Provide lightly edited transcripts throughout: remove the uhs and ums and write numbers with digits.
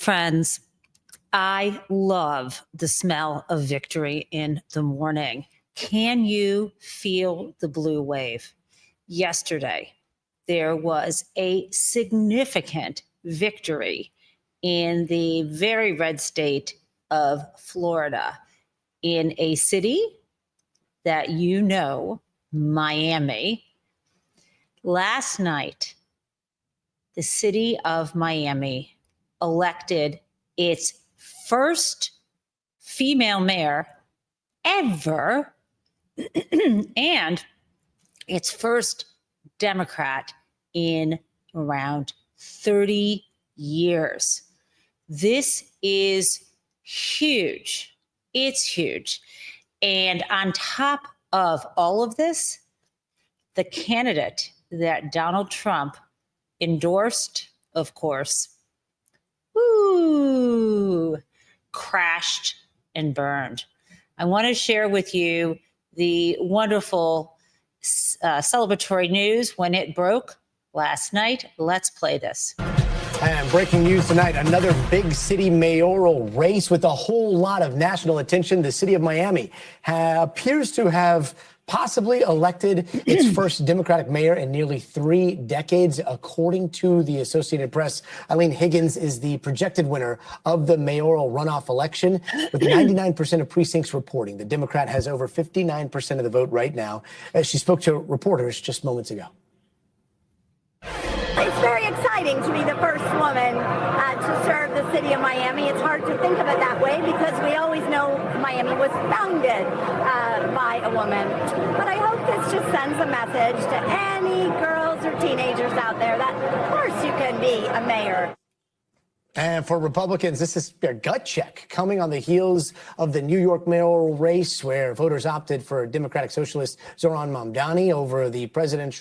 Friends, I love the smell of victory in the morning. Can you feel the blue wave? Yesterday, there was a significant victory in the very red state of Florida, in a city that you know, Miami. Last night, the city of Miami elected its first female mayor ever and its first Democrat in around 30 years. This is huge. It's huge. And on top of all of this, the candidate that Donald Trump endorsed, of course, crashed and burned. I want to share with you the wonderful celebratory news when it broke last night. Let's play this. And breaking news tonight, another big city mayoral race with a whole lot of national attention. The city of Miami appears to have possibly elected its first Democratic mayor in nearly 3 decades, according to the Associated Press. Eileen Higgins is the projected winner of the mayoral runoff election, with 99% of precincts reporting. The Democrat has over 59% of the vote right now, as she spoke to reporters just moments ago. It's very exciting to be the first woman to serve the city of Miami. It's hard to think of it that way because we always know Miami was founded by a woman. But I hope this just sends a message to any girls or teenagers out there that, of course, you can be a mayor. And for Republicans, this is their gut check coming on the heels of the New York mayoral race, where voters opted for Democratic Socialist Zohran Mamdani over the President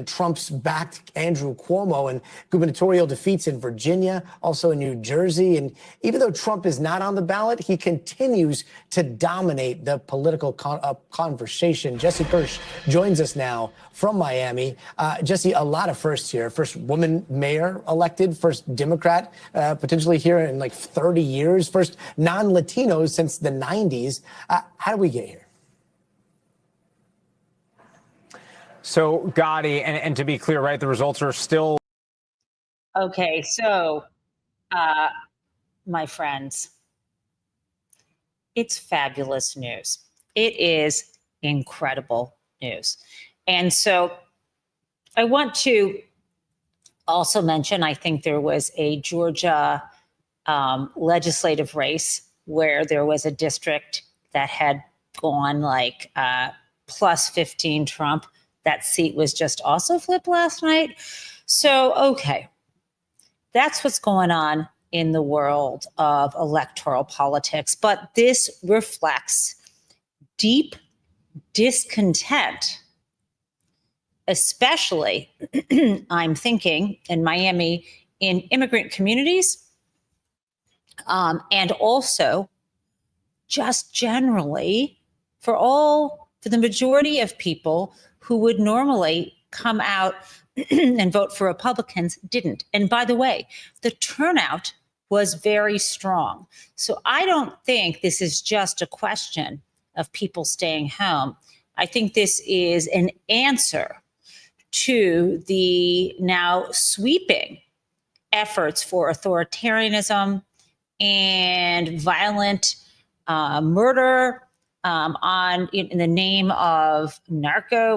Trump's backed Andrew Cuomo, and gubernatorial defeats in Virginia, also in New Jersey. And even though Trump is not on the ballot, he continues to dominate the political conversation. Jesse Kirsch joins us now from Miami. Jesse, a lot of firsts here. First woman mayor elected, first Democrat potentially here in like 30 years, first non-Latinos since the 90s. How did we get here? So, Gotti, and to be clear, right, the results are still. Okay, so, my friends, it's fabulous news. It is incredible news. And so I want to also mention, I think there was a Georgia legislative race where there was a district that had gone like plus 15 Trump. That seat was just also flipped last night. So, okay, that's what's going on in the world of electoral politics. But this reflects deep discontent, especially, I'm thinking, in Miami, in immigrant communities, and also just generally for the majority of people who would normally come out and vote for Republicans didn't. And by the way, the turnout was very strong. So I don't think this is just a question of people staying home. I think this is an answer to the now sweeping efforts for authoritarianism and violent murder in the name of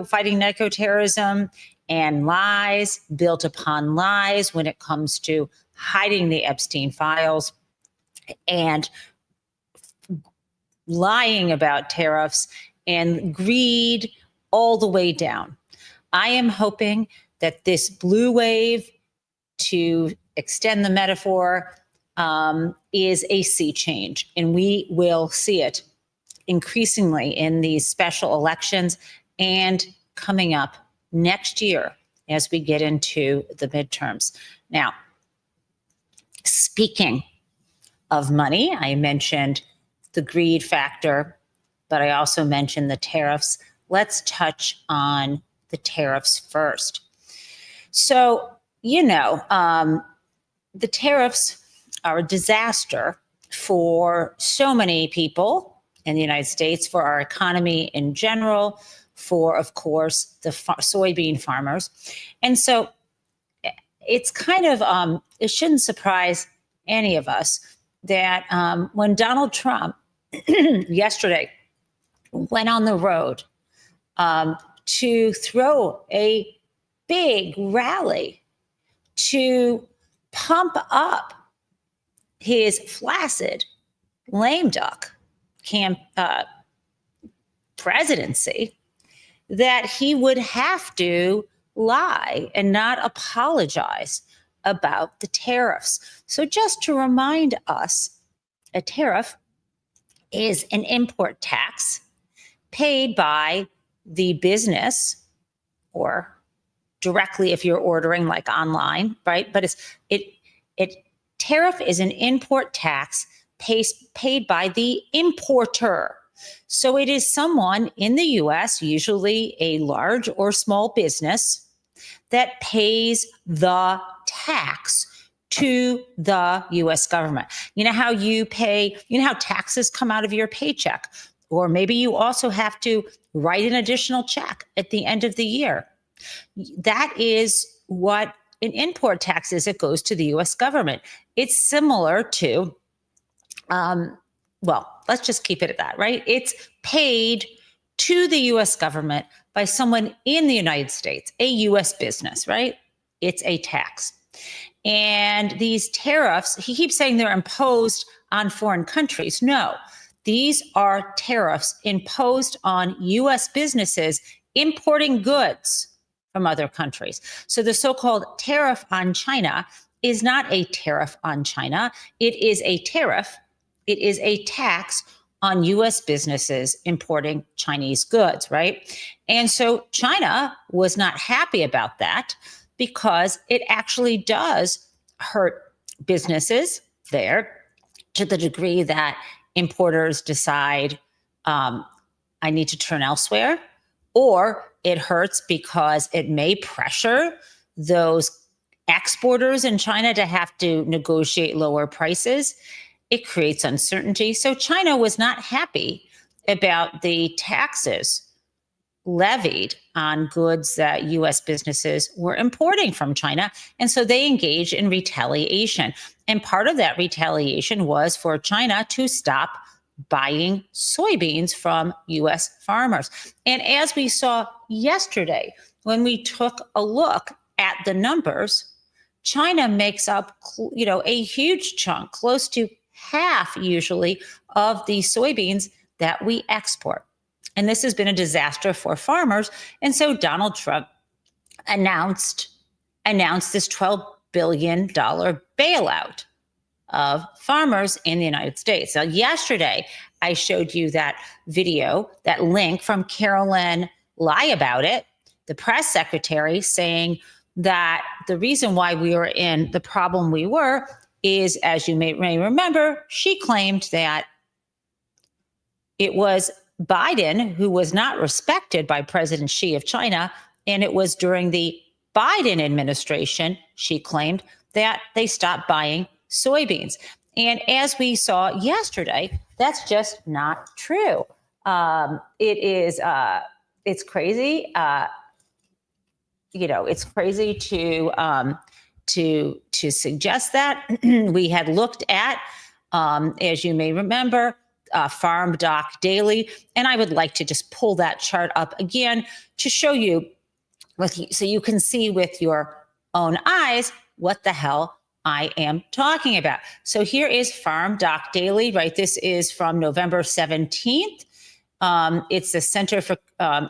fighting narco terrorism, and lies built upon lies when it comes to hiding the Epstein files and lying about tariffs and greed all the way down. I am hoping that this blue wave, to extend the metaphor, is a sea change, and we will see it increasingly in these special elections and coming up next year as we get into the midterms. Now, speaking of money, I mentioned the greed factor, but I also mentioned the tariffs. Let's touch on the tariffs first. So, the tariffs are a disaster for so many people in the United States, for our economy in general, for, of course, the soybean farmers. And so it's kind of, it shouldn't surprise any of us that when Donald Trump yesterday went on the road to throw a big rally to pump up his flaccid, lame duck presidency, that he would have to lie and not apologize about the tariffs. So just to remind us, a tariff is an import tax paid by the business, or directly if you're ordering like online, right? But tariff is an import tax paid by the importer. So it is someone in the US, usually a large or small business, that pays the tax to the US government. You know how you pay, you know how taxes come out of your paycheck, or maybe you also have to write an additional check at the end of the year. That is what an import tax is. It goes to the US government. It's similar to, well, let's just keep it at that, right? It's paid to the US government by someone in the United States, a US business, right? It's a tax. And these tariffs, he keeps saying they're imposed on foreign countries. No, these are tariffs imposed on US businesses importing goods from other countries. So the so-called tariff on China is not a tariff on China. It is a tariff. It is a tax on US businesses importing Chinese goods, right? And so China was not happy about that, because it actually does hurt businesses there to the degree that importers decide, I need to turn elsewhere, or it hurts because it may pressure those exporters in China to have to negotiate lower prices. It creates uncertainty. So China was not happy about the taxes levied on goods that US businesses were importing from China. And so they engaged in retaliation. And part of that retaliation was for China to stop buying soybeans from US farmers. And as we saw yesterday, when we took a look at the numbers, China makes up, a huge chunk, close to half usually, of the soybeans that we export. And this has been a disaster for farmers. And so Donald Trump announced this $12 billion bailout of farmers in the United States. Now, yesterday, I showed you that video, that link from Carolyn Lie About It, the press secretary, saying that the reason why we were in the problem we were is, as you may remember, she claimed that it was Biden who was not respected by President Xi of China, and it was during the Biden administration, she claimed, that they stopped buying soybeans. And as we saw yesterday, that's just not true. It's crazy. It's crazy to suggest that. We had looked at, as you may remember, Farm Doc Daily, and I would like to just pull that chart up again to show you, so you can see with your own eyes what the hell I am talking about. So here is Farm Doc Daily, right? This is from November 17th. It's the Center for,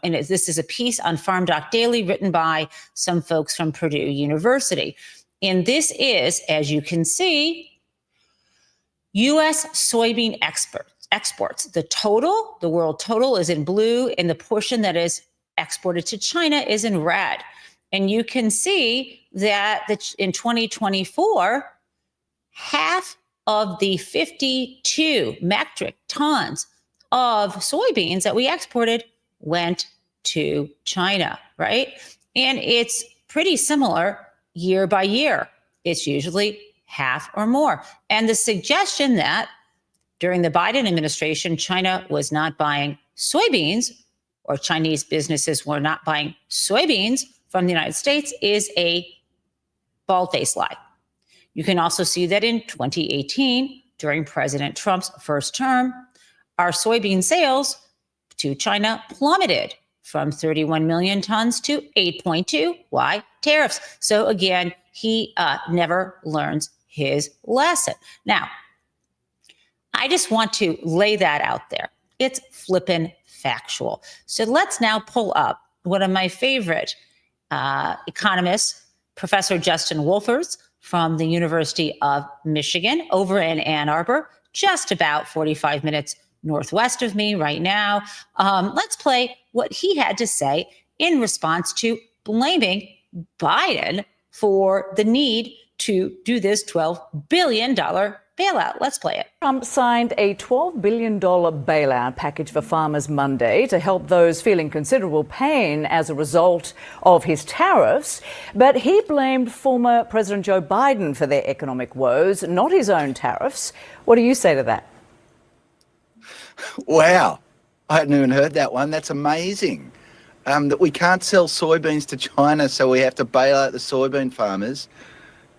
this is a piece on Farm Doc Daily written by some folks from Purdue University. And this is, as you can see, U.S. soybean exports. The world total is in blue, and the portion that is exported to China is in red. And you can see that in 2024, half of the 52 metric tons of soybeans that we exported went to China, right? And it's pretty similar year by year. It's usually half or more. And the suggestion that during the Biden administration, China was not buying soybeans, or Chinese businesses were not buying soybeans from the United States, is a bald-faced lie. You can also see that in 2018, during President Trump's first term, our soybean sales to China plummeted from 31 million tons to 8.2. Why? Tariffs. So again, he never learns his lesson. Now, I just want to lay that out there. It's flippin' factual. So let's now pull up one of my favorite economists, Professor Justin Wolfers from the University of Michigan over in Ann Arbor, just about 45 minutes northwest of me right now. Let's play what he had to say in response to blaming Biden for the need to do this $12 billion bailout. Let's play it. Trump signed a $12 billion bailout package for farmers Monday to help those feeling considerable pain as a result of his tariffs. But he blamed former President Joe Biden for their economic woes, not his own tariffs. What do you say to that? Wow, I hadn't even heard that one. That's amazing. That we can't sell soybeans to China, so we have to bail out the soybean farmers.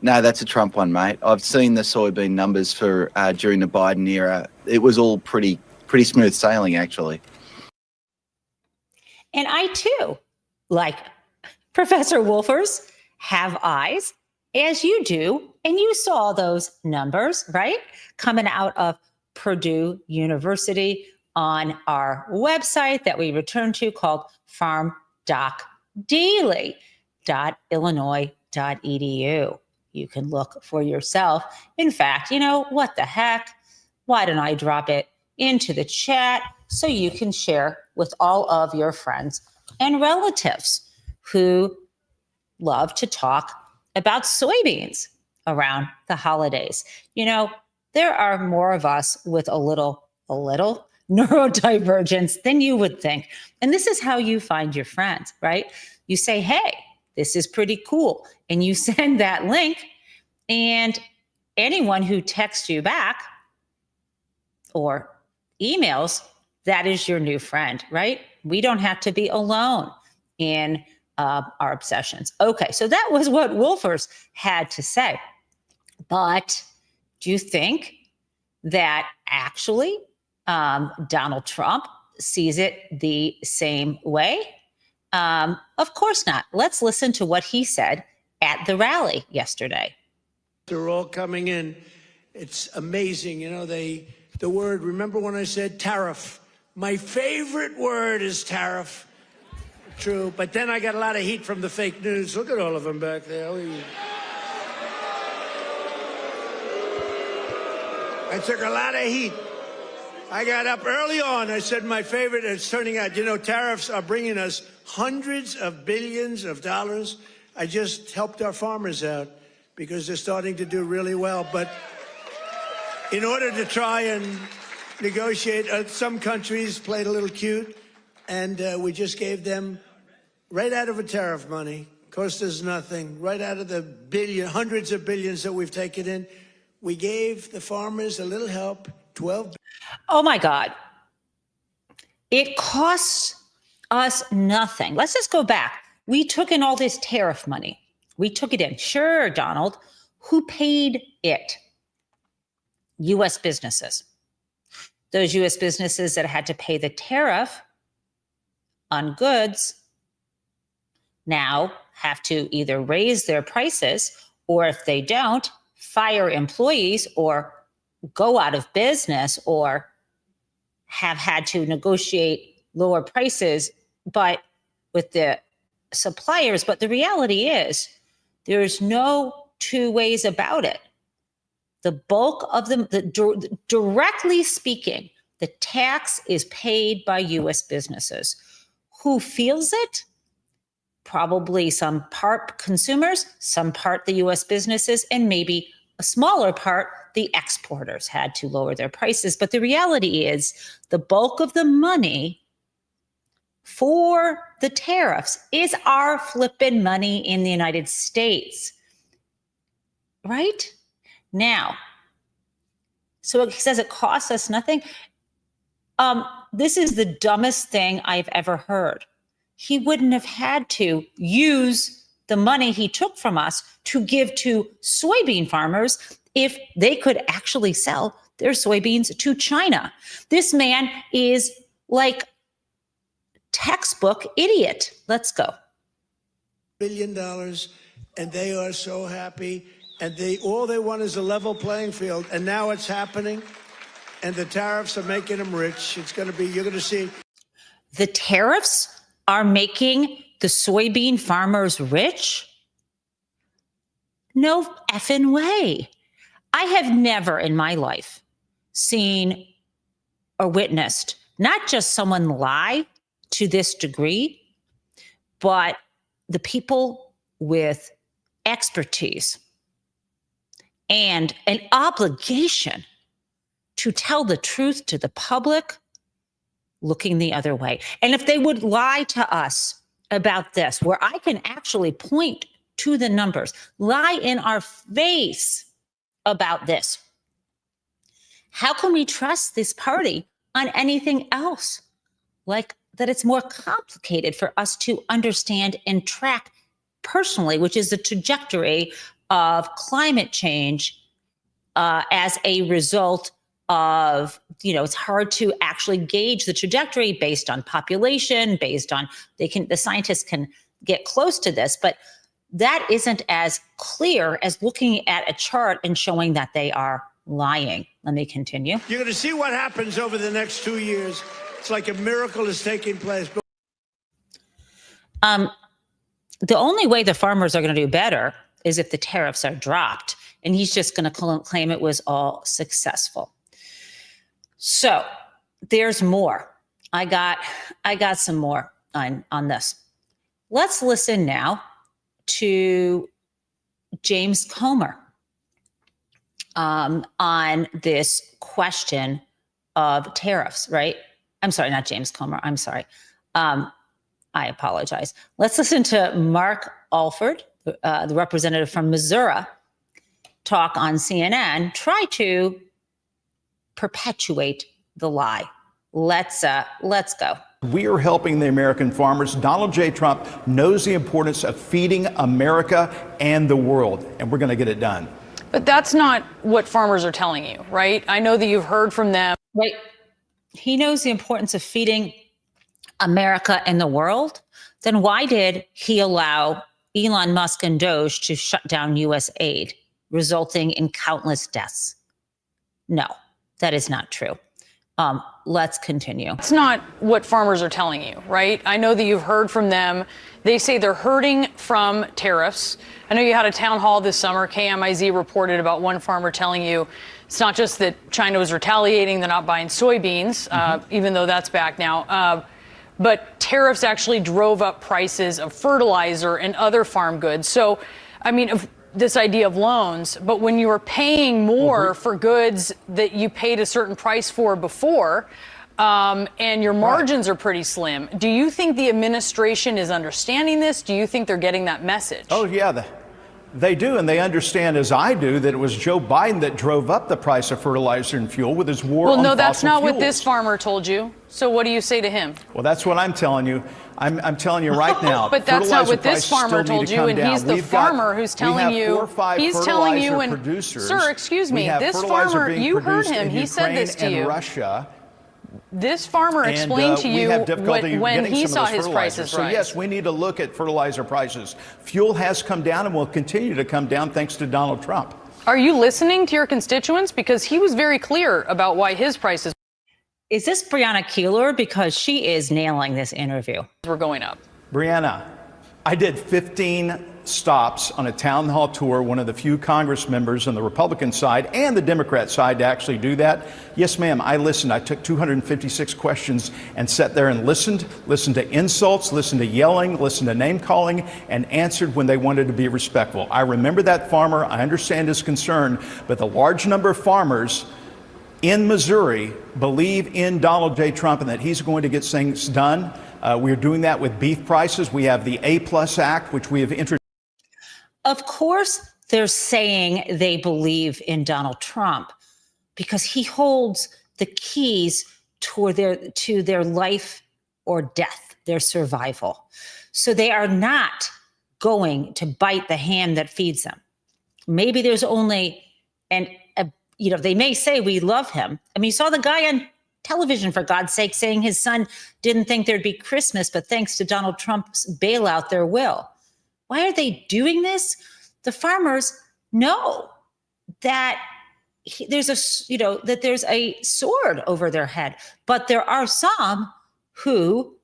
No, that's a Trump one, mate. I've seen the soybean numbers for during the Biden era. It was all pretty smooth sailing, actually. And I too, like Professor Wolfers, have eyes, as you do, and you saw those numbers, right? Coming out of Purdue University on our website that we return to called farmdocdaily.illinois.edu. You can look for yourself. In fact, you know, what the heck? Why don't I drop it into the chat so you can share with all of your friends and relatives who love to talk about soybeans around the holidays. You know, there are more of us with a little neurodivergence than you would think. And this is how you find your friends, right? You say, hey, this is pretty cool. And you send that link, and anyone who texts you back or emails, that is your new friend, right? We don't have to be alone in our obsessions. Okay, so that was what Wolfers had to say. But do you think that actually Donald Trump sees it the same way? Of course not. Let's listen to what he said at the rally yesterday. They're all coming in. It's amazing. You know, the word, remember when I said tariff? My favorite word is tariff. True. But then I got a lot of heat from the fake news. Look at all of them back there. I took a lot of heat. I got up early on. I said my favorite. It's turning out, you know, tariffs are bringing us hundreds of billions of dollars. I just helped our farmers out because they're starting to do really well. But in order to try and negotiate, some countries played a little cute, and we just gave them right out of a tariff money. Cost us nothing. Right out of the hundreds of billions that we've taken in, we gave the farmers a little help. 12. Oh my God. It costs us nothing. Let's just go back. We took in all this tariff money. We took it in. Sure, Donald. Who paid it? U.S. businesses. Those U.S. businesses that had to pay the tariff on goods now have to either raise their prices, or if they don't, fire employees or go out of business, or have had to negotiate lower prices, but with the suppliers. But the reality is there's no two ways about it. The bulk of them, directly speaking, the tax is paid by U.S. businesses. Who feels it? Probably some part consumers, some part the U.S. businesses, and maybe a smaller part, the exporters had to lower their prices. But the reality is the bulk of the money for the tariffs is our flippin' money in the United States, right? Now, so he says it costs us nothing. This is the dumbest thing I've ever heard. He wouldn't have had to use the money he took from us to give to soybean farmers if they could actually sell their soybeans to China. This man is like textbook idiot. Let's go. $1 billion, and they are so happy. And all they want is a level playing field. And now it's happening. And the tariffs are making them rich. It's going to be, you're going to see. The tariffs are making the soybean farmers rich? No effing way. I have never in my life seen or witnessed not just someone lie to this degree, but the people with expertise and an obligation to tell the truth to the public looking the other way. And if they would lie to us about this, where I can actually point to the numbers, lie in our face about this, how can we trust this party on anything else? Like that it's more complicated for us to understand and track personally, which is the trajectory of climate change as a result of, it's hard to actually gauge the trajectory based on population, based on, the scientists can get close to this, but that isn't as clear as looking at a chart and showing that they are lying. Let me continue. You're going to see what happens over the next 2 years. It's like a miracle is taking place. The only way the farmers are going to do better is if the tariffs are dropped, and he's just going to claim it was all successful. So there's more. I got some more on this. Let's listen now to James Comer on this question of tariffs, right? I'm sorry, not James Comer. I'm sorry. I apologize. Let's listen to Mark Alford, the representative from Missouri, talk on CNN, try to perpetuate the lie. Let's go. We are helping the American farmers. Donald J. Trump knows the importance of feeding America and the world, and we're going to get it done. But that's not what farmers are telling you, right? I know that you've heard from them. Right. He knows the importance of feeding America and the world. Then why did he allow Elon Musk and Doge to shut down U.S. aid, resulting in countless deaths? No, that is not true. Let's continue. It's not what farmers are telling you, right? I know that you've heard from them. They say they're hurting from tariffs. I know you had a town hall this summer. KMIZ reported about one farmer telling you it's not just that China was retaliating, they're not buying soybeans, even though that's back now. But tariffs actually drove up prices of fertilizer and other farm goods. So, I mean, this idea of loans, but when you were paying more for goods that you paid a certain price for before, and your margins are pretty slim, do you think the administration is understanding this? Do you think they're getting that message? Oh, yeah, they do, and they understand, as I do, that it was Joe Biden that drove up the price of fertilizer and fuel with his war on fossil fuels. Well, no, that's not what this farmer told you. So what do you say to him? Well, that's what I'm telling you. I'm telling you right now. But that's not what this farmer told you, and he's the farmer who's telling you. He's telling you, and producers. Sir, excuse me, this farmer, you heard him. He said this to you. Russia. This farmer explained to you when he saw his prices rise. So yes, we need to look at fertilizer prices. Fuel has come down and will continue to come down thanks to Donald Trump. Are you listening to your constituents? Because he was very clear about why his prices. Is this Brianna Keeler? Because she is nailing this interview. We're going up. Brianna, I did 15 stops on a town hall tour, one of the few Congress members on the Republican side and the Democrat side to actually do that. Yes, ma'am, I listened. I took 256 questions and sat there and listened to insults, listened to yelling, listened to name calling, and answered when they wanted to be respectful. I remember that farmer. I understand his concern, but the large number of farmers in Missouri believe in Donald J. Trump and that he's going to get things done. We're doing that with beef prices. We have the A+ Act, which we have introduced. Of course, they're saying they believe in Donald Trump because he holds the keys to their life or death, their survival. So they are not going to bite the hand that feeds them. Maybe there's only, they may say we love him. I mean, you saw the guy on television, for God's sake, saying his son didn't think there'd be Christmas, but thanks to Donald Trump's bailout, there will. Why are they doing this? The farmers know that there's a sword over their head, but there are some who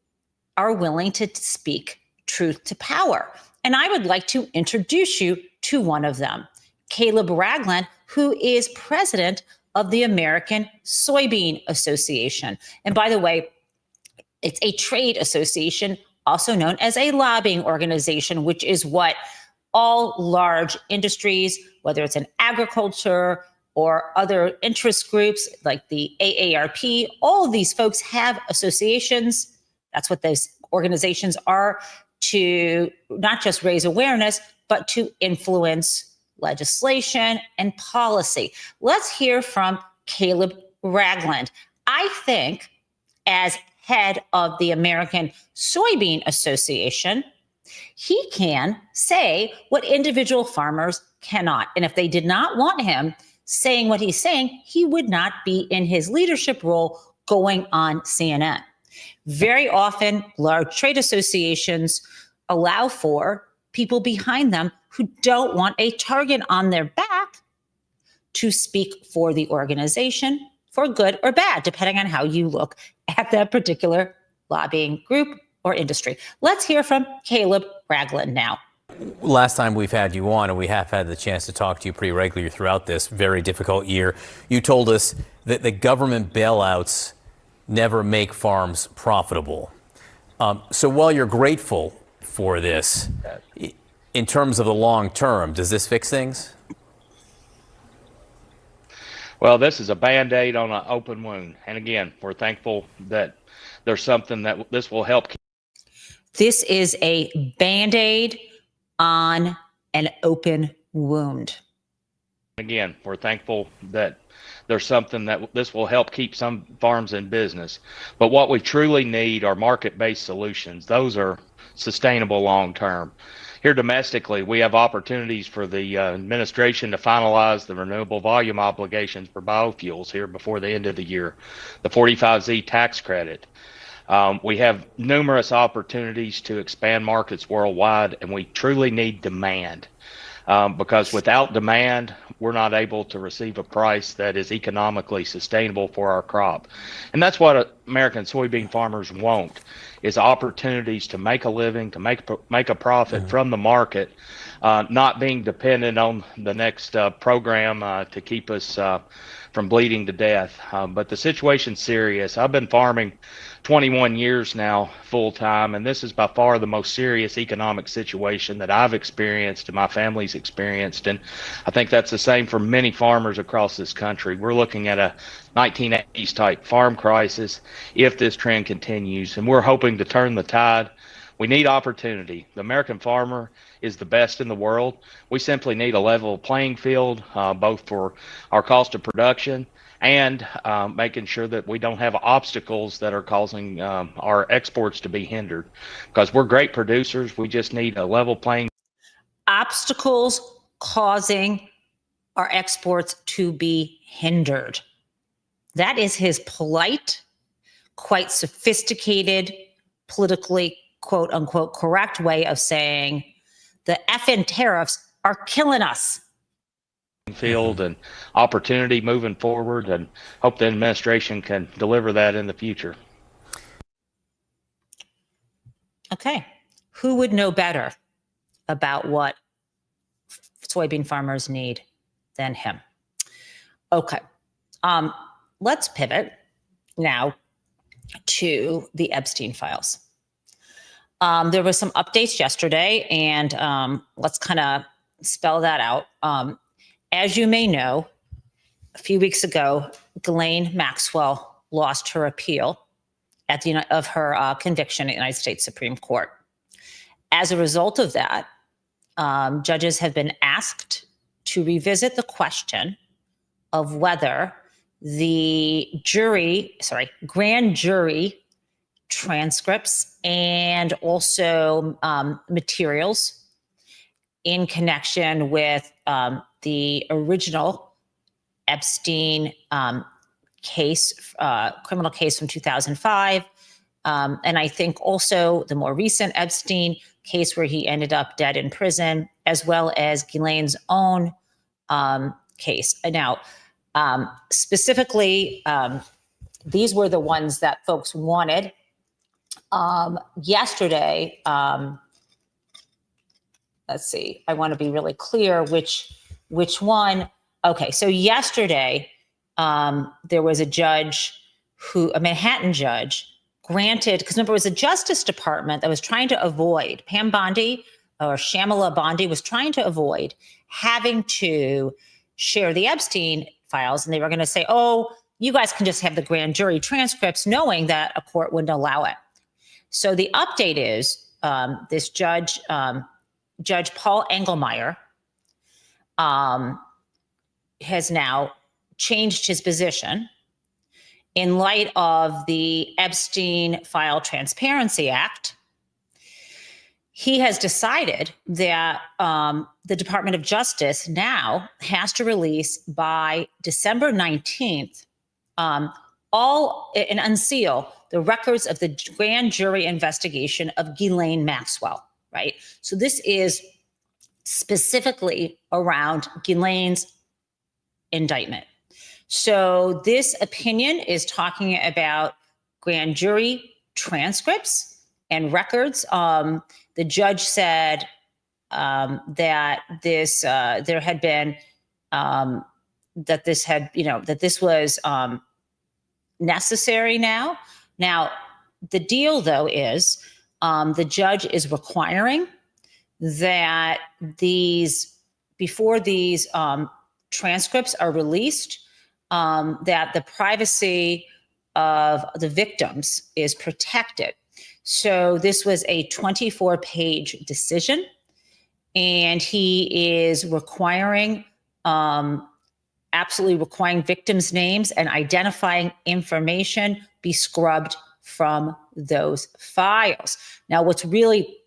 are willing to speak truth to power. And I would like to introduce you to one of them, Caleb Ragland, who is president of the American Soybean Association. And by the way, it's a trade association, also known as a lobbying organization, which is what all large industries, whether it's in agriculture or other interest groups like the AARP, all of these folks have associations. That's what those organizations are, to not just raise awareness, but to influence legislation and policy. Let's hear from Caleb Ragland. I think as head of the American Soybean Association, he can say what individual farmers cannot. And if they did not want him saying what he's saying, he would not be in his leadership role going on CNN. Very often, large trade associations allow for people behind them who don't want a target on their back to speak for the organization, for good or bad, depending on how you look at that particular lobbying group or industry. Let's hear from Caleb Ragland now. Last time we've had you on, and we have had the chance to talk to you pretty regularly throughout this very difficult year, you told us that the government bailouts never make farms profitable. So while you're grateful for this, in terms of the long term, does this fix things? Well, this is a Band-Aid on an open wound. And again, we're thankful that there's something that this will help. This is a Band-Aid on an open wound. Again, we're thankful that there's something that this will help keep some farms in business. But what we truly need are market-based solutions. Those are sustainable long-term. Here domestically, we have opportunities for the administration to finalize the renewable volume obligations for biofuels here before the end of the year, the 45Z tax credit. We have numerous opportunities to expand markets worldwide, and we truly need demand. Because without demand, we're not able to receive a price that is economically sustainable for our crop. And that's what American soybean farmers want, is opportunities to make a living, to make a profit from the market, not being dependent on the next program to keep us from bleeding to death. But the situation's serious. I've been farming 21 years now full time, and this is by far the most serious economic situation that I've experienced and my family's experienced. And I think that's the same for many farmers across this country. We're looking at a 1980s type farm crisis if this trend continues, and we're hoping to turn the tide. We need opportunity. The American farmer is the best in the world. We simply need a level playing field, both for our cost of production and making sure that we don't have obstacles that are causing our exports to be hindered. Because we're great producers, we just need a level playing. Obstacles causing our exports to be hindered. That is his polite, quite sophisticated, politically quote unquote correct way of saying the effing tariffs are killing us. Field and opportunity moving forward, and hope the administration can deliver that in the future. Okay, who would know better about what soybean farmers need than him? Okay, let's pivot now to the Epstein files. There was some updates yesterday, and let's kind of spell that out. As you may know, a few weeks ago, Ghislaine Maxwell lost her appeal of her conviction at the United States Supreme Court. As a result of that, judges have been asked to revisit the question of whether the grand jury transcripts and also materials in connection with the original Epstein case, criminal case from 2005. And I think also the more recent Epstein case where he ended up dead in prison, as well as Ghislaine's own case. Now, specifically, these were the ones that folks wanted. Yesterday, let's see, I want to be really clear which one. Okay, so yesterday, there was a Manhattan judge, granted, because remember, it was the Justice Department that was trying to avoid, Pam Bondi or Shamala Bondi was trying to avoid having to share the Epstein files. And they were going to say, oh, you guys can just have the grand jury transcripts, knowing that a court wouldn't allow it. So the update is this Judge Paul Engelmeyer has now changed his position in light of the Epstein File Transparency Act. He has decided that the Department of Justice now has to release by December 19th and unseal the records of the grand jury investigation of Ghislaine Maxwell, right? So this is specifically around Ghislaine's indictment. So this opinion is talking about grand jury transcripts and records. The judge said that this there had been that this was necessary now. Now, the deal though is the judge is requiring that before these transcripts are released, that the privacy of the victims is protected. So this was a 24-page decision, and he is absolutely requiring victims' names and identifying information be scrubbed from those files. Now, what's really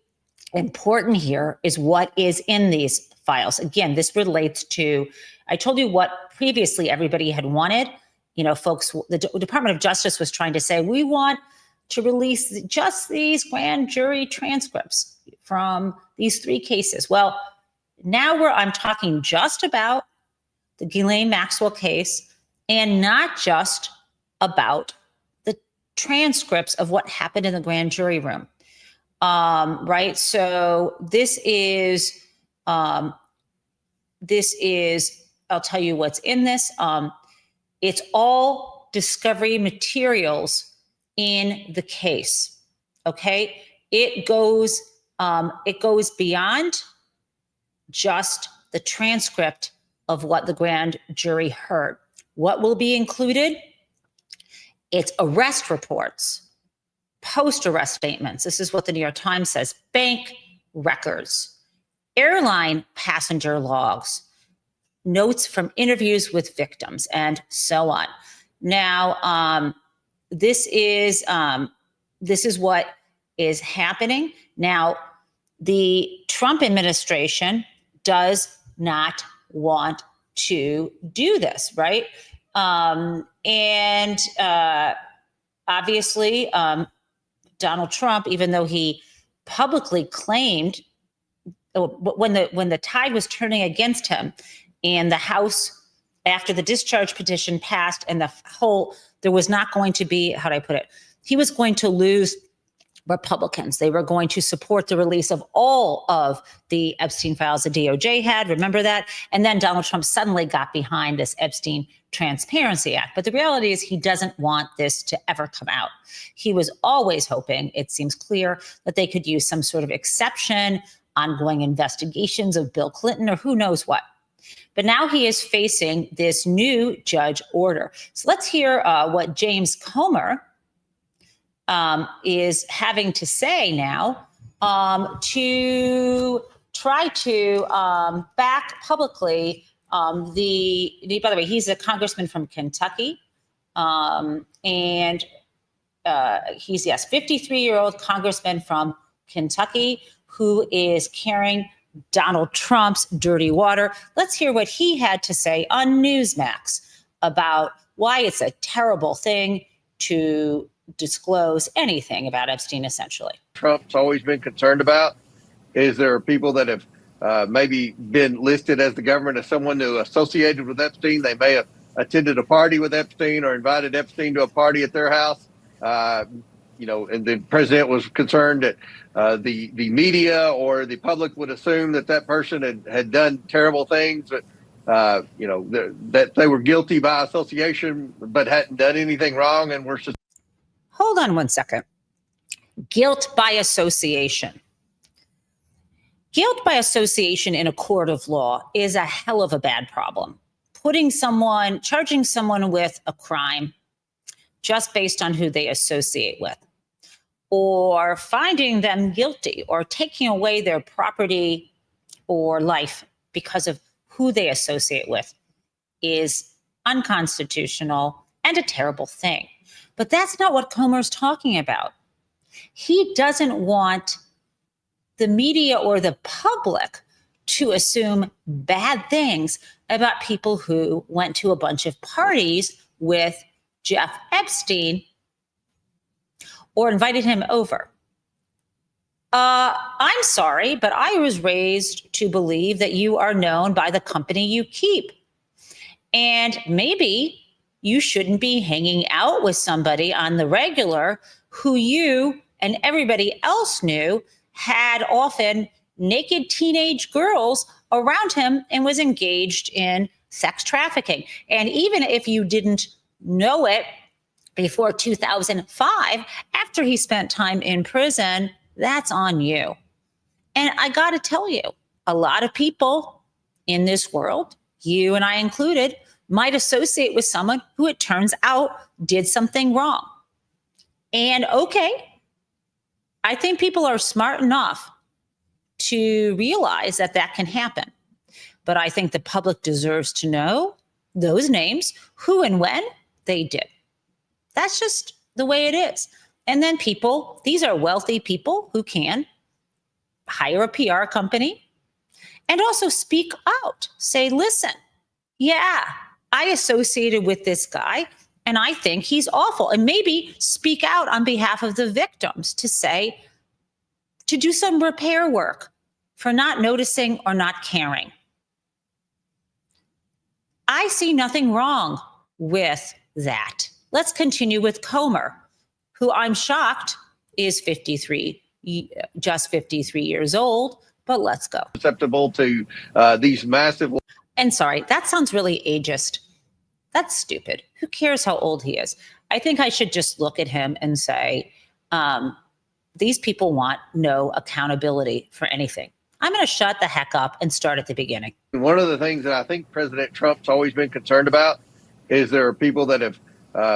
important here is what is in these files. Again, this relates to, I told you what previously everybody had wanted. Folks, the Department of Justice was trying to say, we want to release just these grand jury transcripts from these 3 cases. Well, now I'm talking just about the Ghislaine Maxwell case and not just about the transcripts of what happened in the grand jury room. Right? So this is, I'll tell you what's in this. It's all discovery materials in the case. Okay. It goes beyond just the transcript of what the grand jury heard. What will be included? It's arrest reports, post-arrest statements. This is what the New York Times says. Bank records, airline passenger logs, notes from interviews with victims, and so on. Now, this is what is happening. Now, the Trump administration does not want to do this, right? And obviously, Donald Trump, even though he publicly claimed when the tide was turning against him and the House, after the discharge petition passed and there was not going to be, how do I put it? He was going to lose Republicans. They were going to support the release of all of the Epstein files the DOJ had. Remember that? And then Donald Trump suddenly got behind this Epstein Transparency Act. But the reality is he doesn't want this to ever come out. He was always hoping, it seems clear, that they could use some sort of exception, ongoing investigations of Bill Clinton or who knows what. But now he is facing this new judge order. So let's hear what James Comer is having to say now to try to back publicly By the way, he's a congressman from Kentucky. And he's, yes, 53-year-old congressman from Kentucky who is carrying Donald Trump's dirty water. Let's hear what he had to say on Newsmax about why it's a terrible thing to disclose anything about Epstein, essentially. Trump's always been concerned about is there are people that have maybe been listed as the government as someone who associated with Epstein. They may have attended a party with Epstein or invited Epstein to a party at their house. And the president was concerned that the media or the public would assume that person had done terrible things, but that they were guilty by association but hadn't done anything wrong and were just. Hold on one second. Guilt by association. Guilt by association in a court of law is a hell of a bad problem. Charging someone with a crime just based on who they associate with, or finding them guilty or taking away their property or life because of who they associate with is unconstitutional and a terrible thing. But that's not what Comer's talking about. He doesn't want the media or the public to assume bad things about people who went to a bunch of parties with Jeff Epstein or invited him over. I'm sorry, but I was raised to believe that you are known by the company you keep. And maybe you shouldn't be hanging out with somebody on the regular who you and everybody else knew had often naked teenage girls around him and was engaged in sex trafficking. And even if you didn't know it before 2005, after he spent time in prison, that's on you. And I got to tell you, a lot of people in this world, you and I included, might associate with someone who it turns out did something wrong. And okay, I think people are smart enough to realize that that can happen. But I think the public deserves to know those names, who and when they did. That's just the way it is. And then people, these are wealthy people who can hire a PR company and also speak out. Say, listen, yeah, I associated with this guy and I think he's awful. And maybe speak out on behalf of the victims to say, to do some repair work for not noticing or not caring. I see nothing wrong with that. Let's continue with Comer, who I'm shocked is just 53 years old, but let's go. Susceptible to these massive. And sorry, that sounds really ageist. That's stupid. Who cares how old he is? I think I should just look at him and say, these people want no accountability for anything. I'm going to shut the heck up and start at the beginning. One of the things that I think President Trump's always been concerned about is there are people that have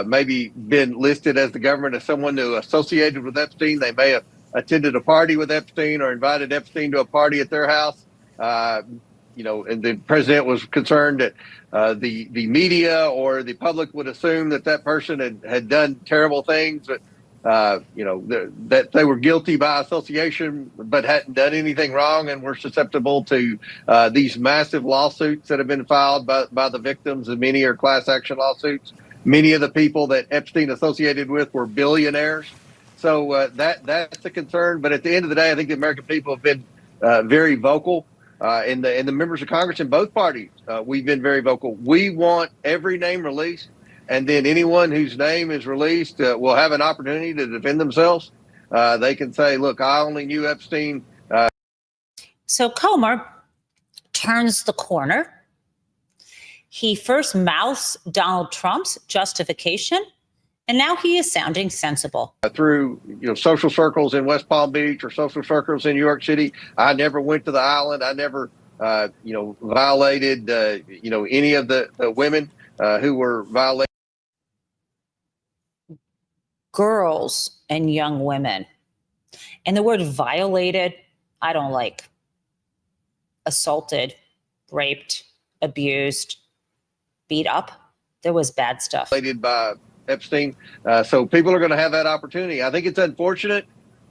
maybe been listed as the government as someone who associated with Epstein. They may have attended a party with Epstein or invited Epstein to a party at their house. And the president was concerned that the media or the public would assume that person had done terrible things, but that they were guilty by association but hadn't done anything wrong and were susceptible to these massive lawsuits that have been filed by the victims, and many are class action lawsuits. Many of the people that Epstein associated with were billionaires. So that's a concern. But at the end of the day, I think the American people have been very vocal. And the members of Congress in both parties, we've been very vocal. We want every name released. And then anyone whose name is released will have an opportunity to defend themselves. They can say, look, I only knew Epstein. So Comer turns the corner. He first mouths Donald Trump's justification, and now he is sounding sensible. Through social circles in West Palm Beach or social circles in New York City, I never went to the island. I never, violated, any of the women who were violated. Girls and young women. And the word violated, I don't like. Assaulted, raped, abused, beat up. There was bad stuff. Related by Epstein. So people are going to have that opportunity. I think it's unfortunate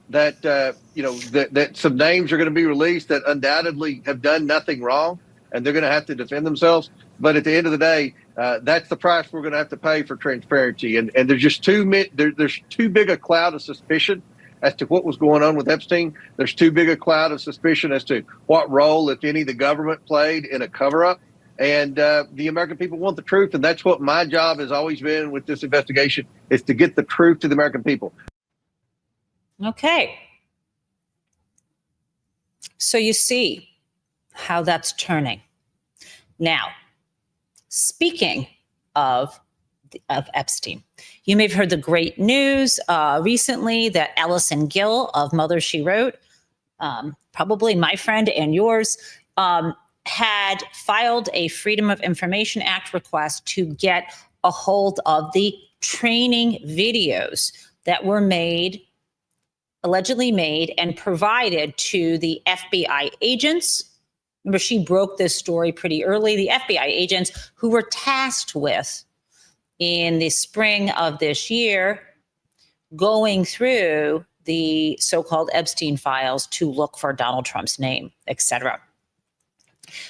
that, that some names are going to be released that undoubtedly have done nothing wrong, and they're going to have to defend themselves. But at the end of the day, that's the price we're going to have to pay for transparency. And there's just there's too big a cloud of suspicion as to what was going on with Epstein. There's too big a cloud of suspicion as to what role, if any, the government played in a cover-up. And the American people want the truth. And that's what my job has always been with this investigation, is to get the truth to the American people. Okay. So you see how that's turning. Now, speaking of Epstein, you may have heard the great news recently that Allison Gill of Mother, She Wrote, probably my friend and yours, had filed a Freedom of Information Act request to get a hold of the training videos that were allegedly made and provided to the FBI agents. Remember, she broke this story pretty early. The FBI agents who were tasked with, in the spring of this year, going through the so-called Epstein files to look for Donald Trump's name, etc.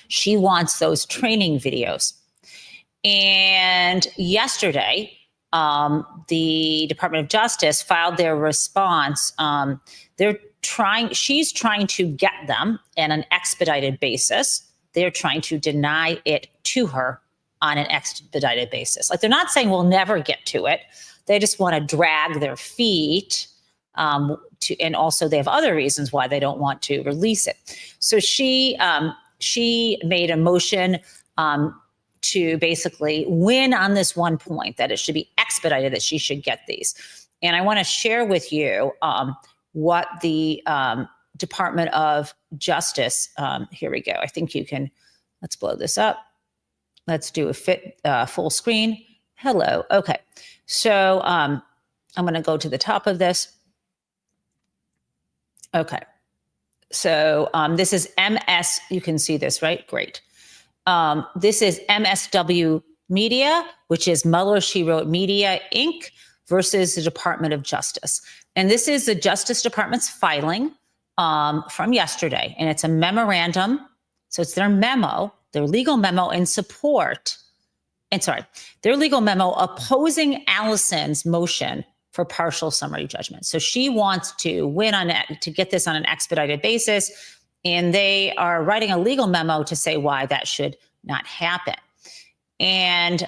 She wants those training videos. And yesterday, the Department of Justice filed their response. She's trying to get them on an expedited basis. They're trying to deny it to her on an expedited basis. Like, they're not saying we'll never get to it. They just want to drag their feet. And also they have other reasons why they don't want to release it. So she made a motion to basically win on this one point, that it should be expedited, that she should get these. And I want to share with you what the Department of Justice, here we go. I think you can, let's blow this up. Let's do a full screen. Hello. Okay. So I'm going to go to the top of this. Okay. So this is MS, you can see this, right? Great. This is MSW Media, which is Mother, She Wrote Media, Inc. versus the Department of Justice. And this is the Justice Department's filing from yesterday. And it's a memorandum. So it's their memo, their legal memo in support. And sorry, their legal memo opposing Allison's motion for partial summary judgment. So she wants to win on it, to get this on an expedited basis. And they are writing a legal memo to say why that should not happen. And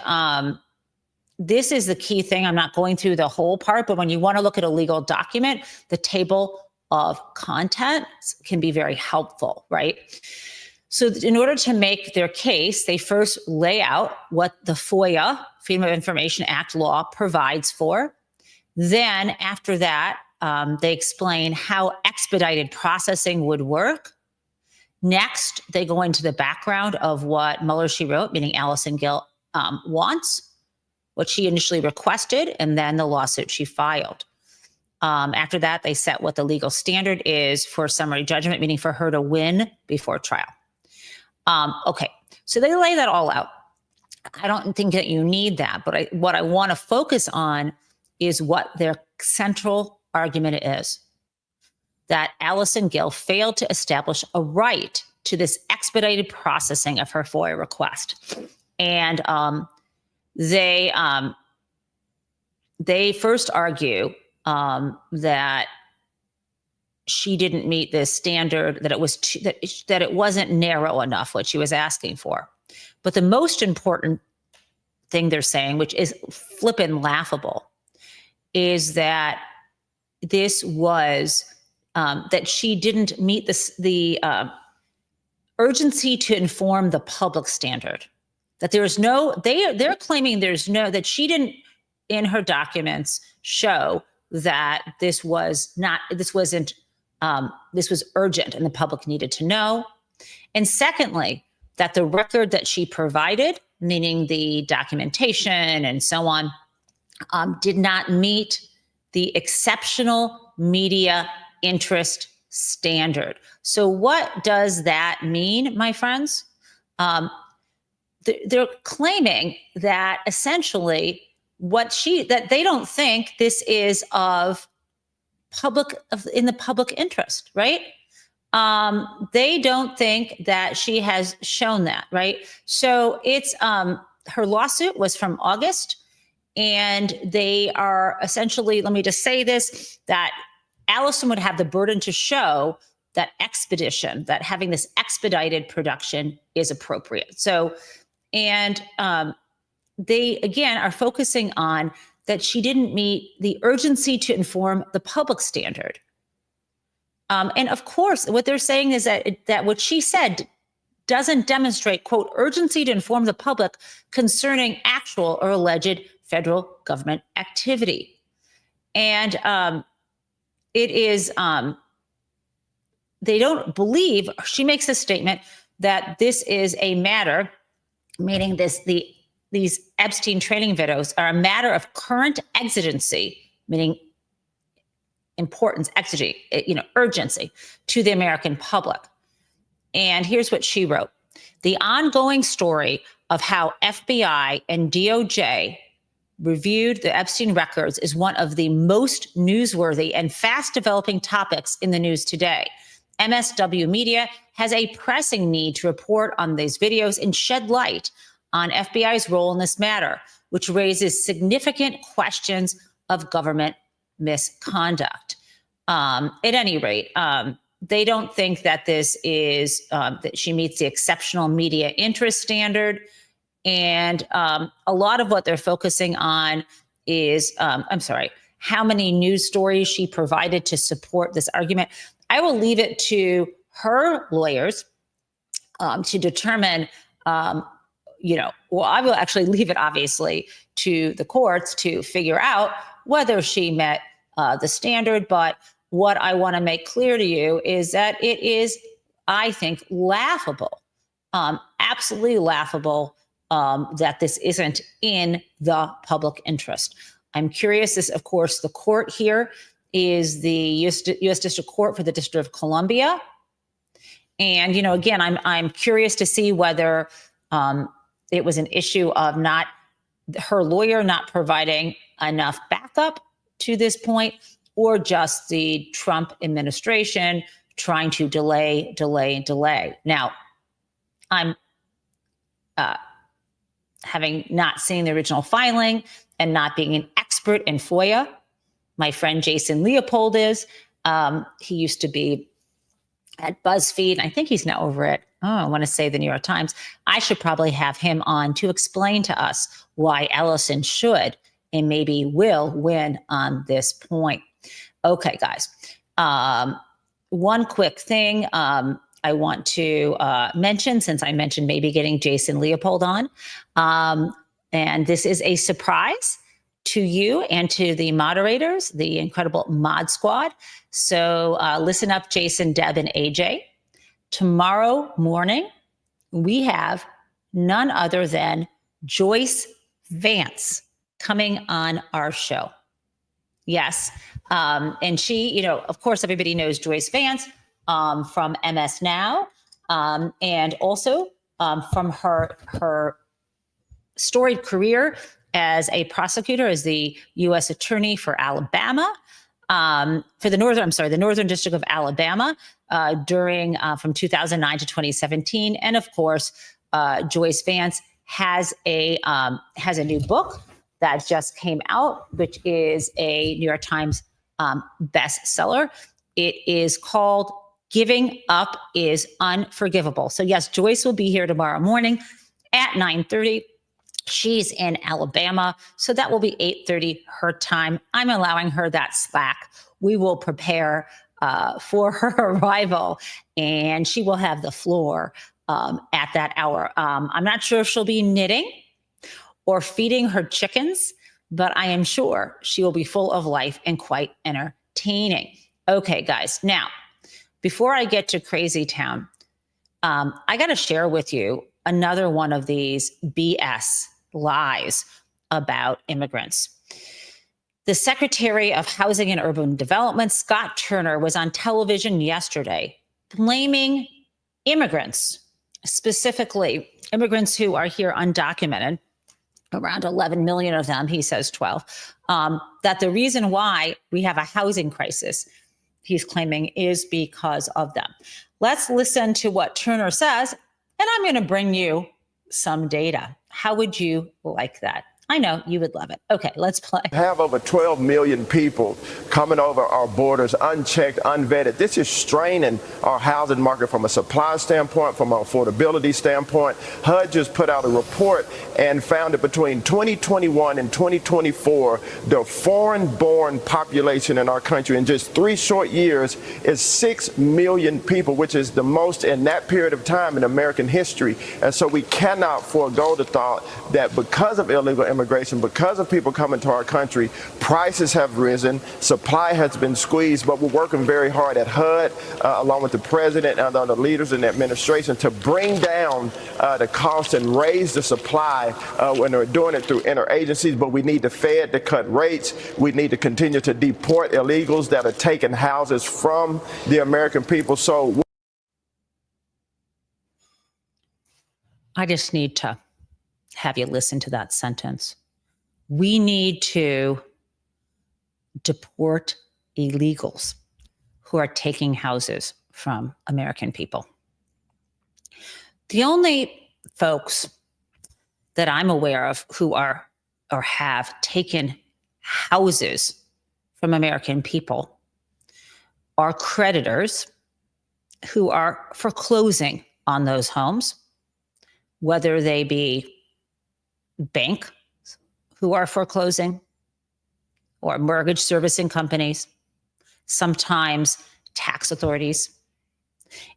this is the key thing. I'm not going through the whole part, but when you want to look at a legal document, the table of contents can be very helpful, right? So in order to make their case, they first lay out what the FOIA, Freedom of Information Act law, provides for. Then after that, they explain how expedited processing would work. Next, they go into the background of what Mueller, She Wrote, meaning Allison Gill, wants, what she initially requested, and then the lawsuit she filed. After that, they set what the legal standard is for summary judgment, meaning for her to win before trial. Okay, so they lay that all out. I don't think that you need that, but what I want to focus on is what their central argument is. That Allison Gill failed to establish a right to this expedited processing of her FOIA request. And they first argue that she didn't meet this standard, that it was that it wasn't narrow enough what she was asking for. But the most important thing they're saying, which is flippin' laughable, is that this was that she didn't meet the urgency to inform the public standard. That there is no, they're claiming there's no, that she didn't in her documents show that this was urgent and the public needed to know. And secondly, that the record that she provided, meaning the documentation and so on, did not meet the exceptional media interest standard. So what does that mean, my friends? they're claiming that essentially that they don't think this is in the public interest, right? They don't think that she has shown that, right? So it's her lawsuit was from August, and they are essentially, let me just say this, that Allison would have the burden to show that that having this expedited production is appropriate. So, and they, again, are focusing on that she didn't meet the urgency to inform the public standard. And of course, what they're saying is that what she said doesn't demonstrate, quote, urgency to inform the public concerning actual or alleged federal government activity. And it is, they don't believe, she makes a statement that this is a matter, meaning these Epstein training videos are a matter of current exigency, meaning importance, exigency, urgency to the American public. And here's what she wrote. The ongoing story of how FBI and DOJ reviewed the Epstein records is one of the most newsworthy and fast developing topics in the news today. MSW Media has a pressing need to report on these videos and shed light on FBI's role in this matter, which raises significant questions of government misconduct. At any rate, they don't think that this is, that she meets the exceptional media interest standard. And a lot of what they're focusing on is, how many news stories she provided to support this argument. I will leave it to her lawyers to determine, I will actually leave it obviously to the courts to figure out whether she met the standard. But what I want to make clear to you is that it is, I think, laughable, absolutely laughable, that this isn't in the public interest. I'm curious. This, of course, the court here is the U.S. District Court for the District of Columbia. And, again, I'm curious to see whether it was an issue of her lawyer not providing enough backup to this point, or just the Trump administration trying to delay. Now, I'm having not seen the original filing and not being an expert in FOIA. My friend Jason Leopold is. He used to be at BuzzFeed. I think he's now over at, I want to say the New York Times. I should probably have him on to explain to us why Ellison should and maybe will win on this point. Okay, guys. One quick thing I want to mention, since I mentioned maybe getting Jason Leopold on, and this is a surprise to you and to the moderators, the incredible mod squad. So listen up, Jason, Deb, and AJ. Tomorrow morning, we have none other than Joyce Vance coming on our show. Yes. And she, of course, everybody knows Joyce Vance from MS Now, and also from her storied career as a prosecutor, as the U.S. Attorney for Alabama, for the Northern District of Alabama during from 2009 to 2017. And of course, Joyce Vance has a new book that just came out, which is a New York Times bestseller. It is called Giving Up is Unforgivable. So yes, Joyce will be here tomorrow morning at 9:30. She's in Alabama, so that will be 8:30 her time. I'm allowing her that slack. We will prepare for her arrival, and she will have the floor at that hour. I'm not sure if she'll be knitting or feeding her chickens, but I am sure she will be full of life and quite entertaining. Okay, guys. Now, before I get to Crazy Town, I got to share with you another one of these BS lies about immigrants. The Secretary of Housing and Urban Development, Scott Turner, was on television yesterday blaming immigrants specifically immigrants who are here undocumented, around 11 million of them, he says 12, that the reason why we have a housing crisis, he's claiming, is because of them. Let's listen to what Turner says, and I'm going to bring you some data. How would you like that? I know you would love it. Okay, let's play. We have over 12 million people coming over our borders unchecked, unvetted. This is straining our housing market from a supply standpoint, from an affordability standpoint. HUD just put out a report and found that between 2021 and 2024, the foreign-born population in our country in just 3 short years is 6 million people, which is the most in that period of time in American history. And so we cannot forego the thought that because of illegal immigration, because of people coming to our country, prices have risen, supply has been squeezed, but we're working very hard at HUD, along with the president and other leaders in the administration, to bring down the cost and raise the supply when they're doing it through interagencies. But we need the Fed to cut rates. We need to continue to deport illegals that are taking houses from the American people. So I just need to have you listen to that sentence. We need to deport illegals who are taking houses from American people. The only folks that I'm aware of who are or have taken houses from American people are creditors who are foreclosing on those homes, whether they be banks who are foreclosing or mortgage servicing companies, sometimes tax authorities,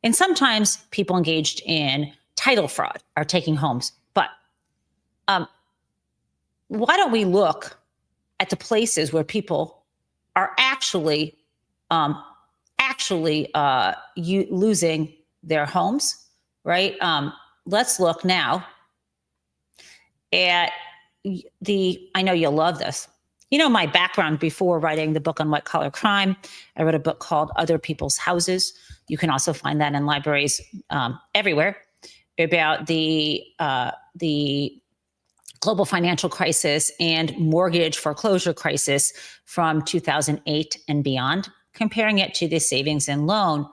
and sometimes people engaged in title fraud are taking homes. But why don't we look at the places where people are actually losing their homes, right? Let's look now at I know you'll love this. You know, my background before writing the book on white collar crime, I wrote a book called Other People's Houses. You can also find that in libraries everywhere, about the global financial crisis and mortgage foreclosure crisis from 2008 and beyond, comparing it to the savings and loan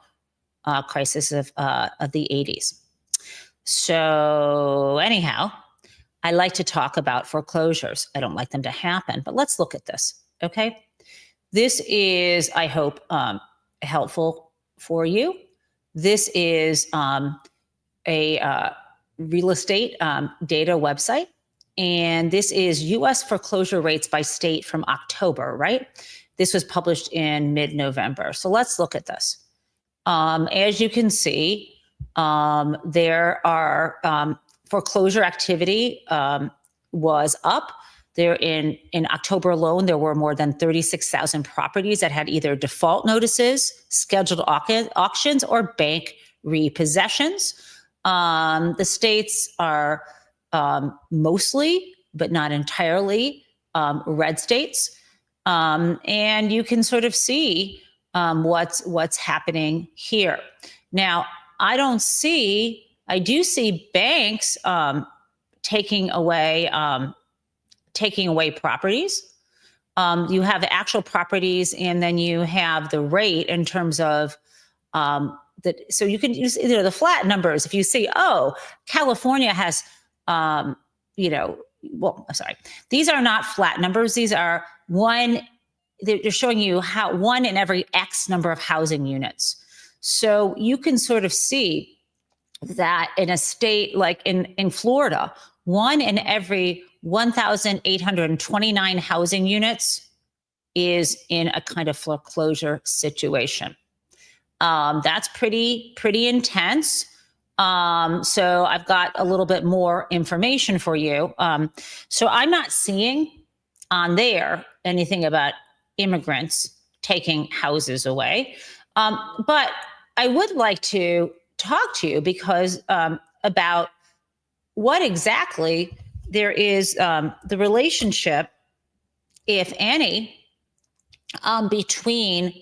crisis of the 80s. So anyhow, I like to talk about foreclosures. I don't like them to happen, but let's look at this, okay? This is, I hope, helpful for you. This is a real estate data website, and this is U.S. foreclosure rates by state from October, right? This was published in mid-November. So let's look at this. As you can see, there are foreclosure activity was up. There in October alone, there were more than 36,000 properties that had either default notices, scheduled auctions, or bank repossessions. The states are mostly, but not entirely, red states. And you can sort of see what's happening here. Now, I do see banks taking away properties. You have the actual properties, and then you have the rate in terms of so you can use either the flat numbers. If you see, California has, these are not flat numbers. These are they're showing you how one in every X number of housing units. So you can sort of see that in a state like in Florida, one in every 1,829 housing units is in a kind of foreclosure situation. That's pretty intense. So I've got a little bit more information for you. So I'm not seeing on there anything about immigrants taking houses away. But I would like to talk to you because about what exactly there is the relationship, if any, between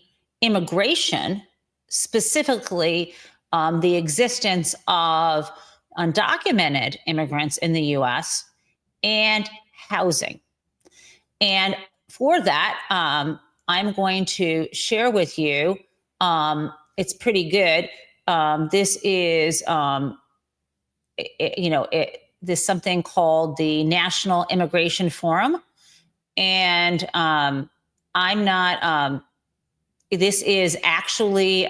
immigration, specifically the existence of undocumented immigrants in the US and housing. And for that, I'm going to share with you, it's pretty good. This is, there's something called the National Immigration Forum. And I'm not, this is actually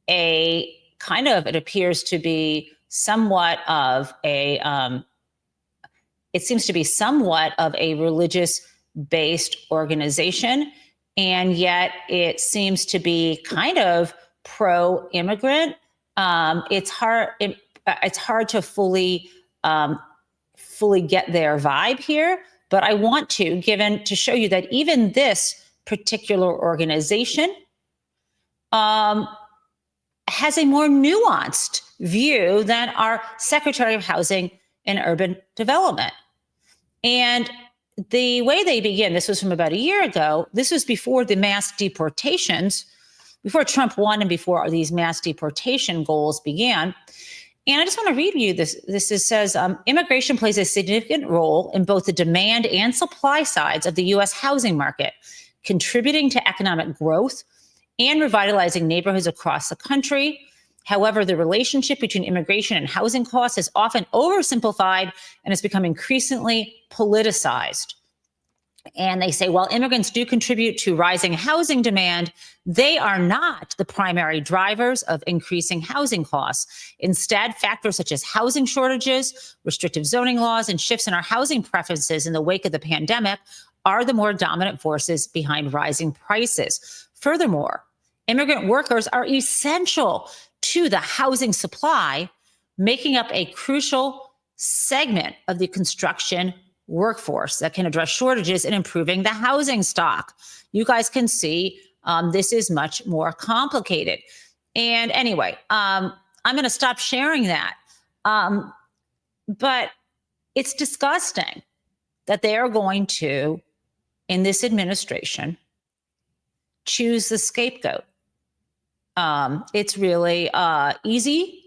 a kind of, it appears to be somewhat of a, it seems to be somewhat of a religious-based organization, and yet it seems to be kind of pro-immigrant. It's hard to fully get their vibe here, but I want to show you that even this particular organization has a more nuanced view than our Secretary of Housing and Urban Development. And the way they begin, this was from about a year ago, this was before the mass deportations, before Trump won and before these mass deportation goals began. And I just want to read you this. This says, immigration plays a significant role in both the demand and supply sides of the U.S. housing market, contributing to economic growth and revitalizing neighborhoods across the country. However, the relationship between immigration and housing costs is often oversimplified and has become increasingly politicized. And they say, while immigrants do contribute to rising housing demand, they are not the primary drivers of increasing housing costs. Instead, factors such as housing shortages, restrictive zoning laws, and shifts in our housing preferences in the wake of the pandemic are the more dominant forces behind rising prices. Furthermore, immigrant workers are essential to the housing supply, making up a crucial segment of the construction workforce that can address shortages and improving the housing stock. You guys can see this is much more complicated. And anyway, I'm going to stop sharing that. But it's disgusting that they are going to, in this administration, choose the scapegoat. It's really easy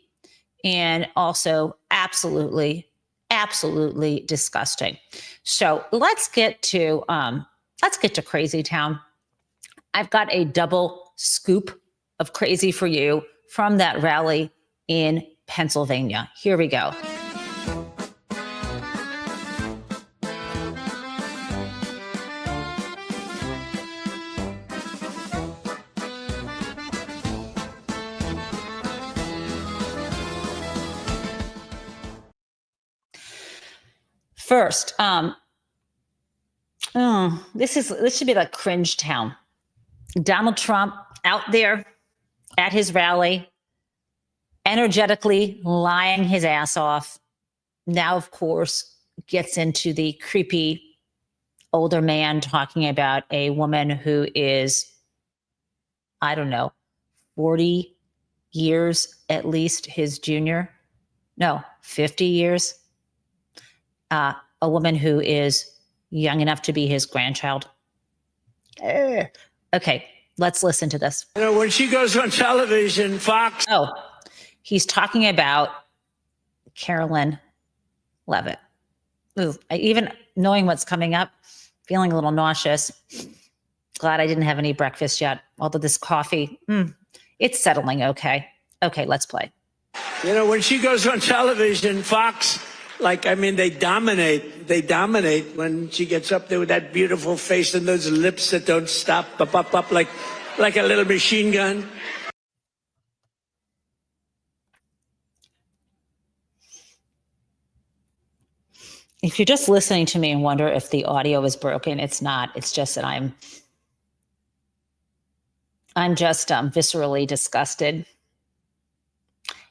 and also absolutely disgusting. So let's get to Crazy Town. I've got a double scoop of crazy for you from that rally in Pennsylvania. Here we go. First, this should be like cringe town. Donald Trump out there at his rally, energetically lying his ass off. Now, of course, gets into the creepy older man talking about a woman who is, I don't know, 40 years at least his junior. No, 50 years. A woman who is young enough to be his grandchild. Okay, let's listen to this. You know, when she goes on television, Fox. Oh, he's talking about Carolyn Levitt. Even knowing what's coming up, feeling a little nauseous. Glad I didn't have any breakfast yet. Although this coffee, it's settling okay. Okay, let's play. You know, when she goes on television, Fox, they dominate. They dominate when she gets up there with that beautiful face and those lips that don't stop, up, like a little machine gun. If you're just listening to me and wonder if the audio is broken, it's not. It's just that I'm just viscerally disgusted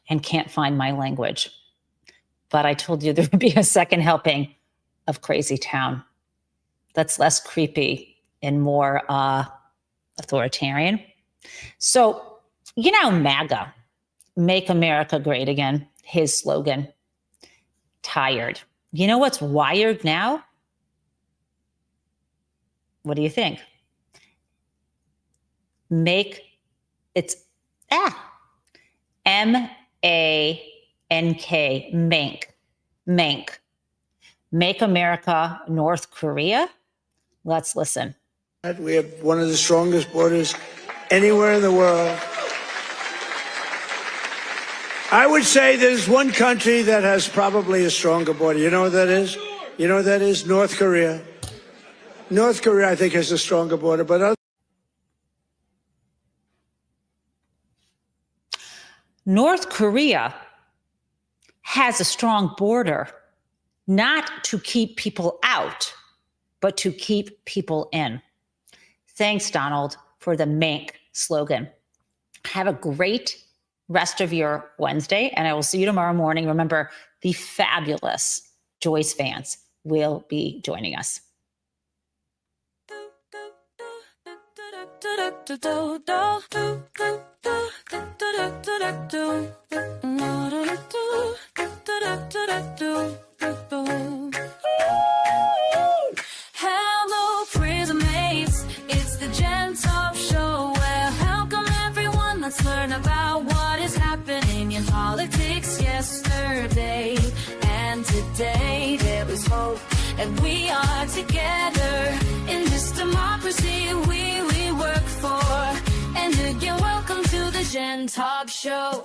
and can't find my language. But I told you there would be a second helping of Crazy Town that's less creepy and more authoritarian. So, MAGA, Make America Great Again, his slogan, tired. You know what's wired now? What do you think? NK, Mank. Make America North Korea? Let's listen. We have one of the strongest borders anywhere in the world. I would say there's one country that has probably a stronger border. You know what that is? You know what that is? North Korea. North Korea, I think, has a stronger border, but other North Korea has a strong border, not to keep people out, but to keep people in. Thanks, Donald, for the Mank slogan. Have a great rest of your Wednesday, and I will see you tomorrow morning. Remember, the fabulous Joyce Vance will be joining us. Hello, prison mates. It's the Gen Taub Show. Well, welcome everyone. Let's learn about what is happening in politics yesterday and today. There is hope, and we are together in this democracy we work for. And again, welcome to the Gen Taub Show.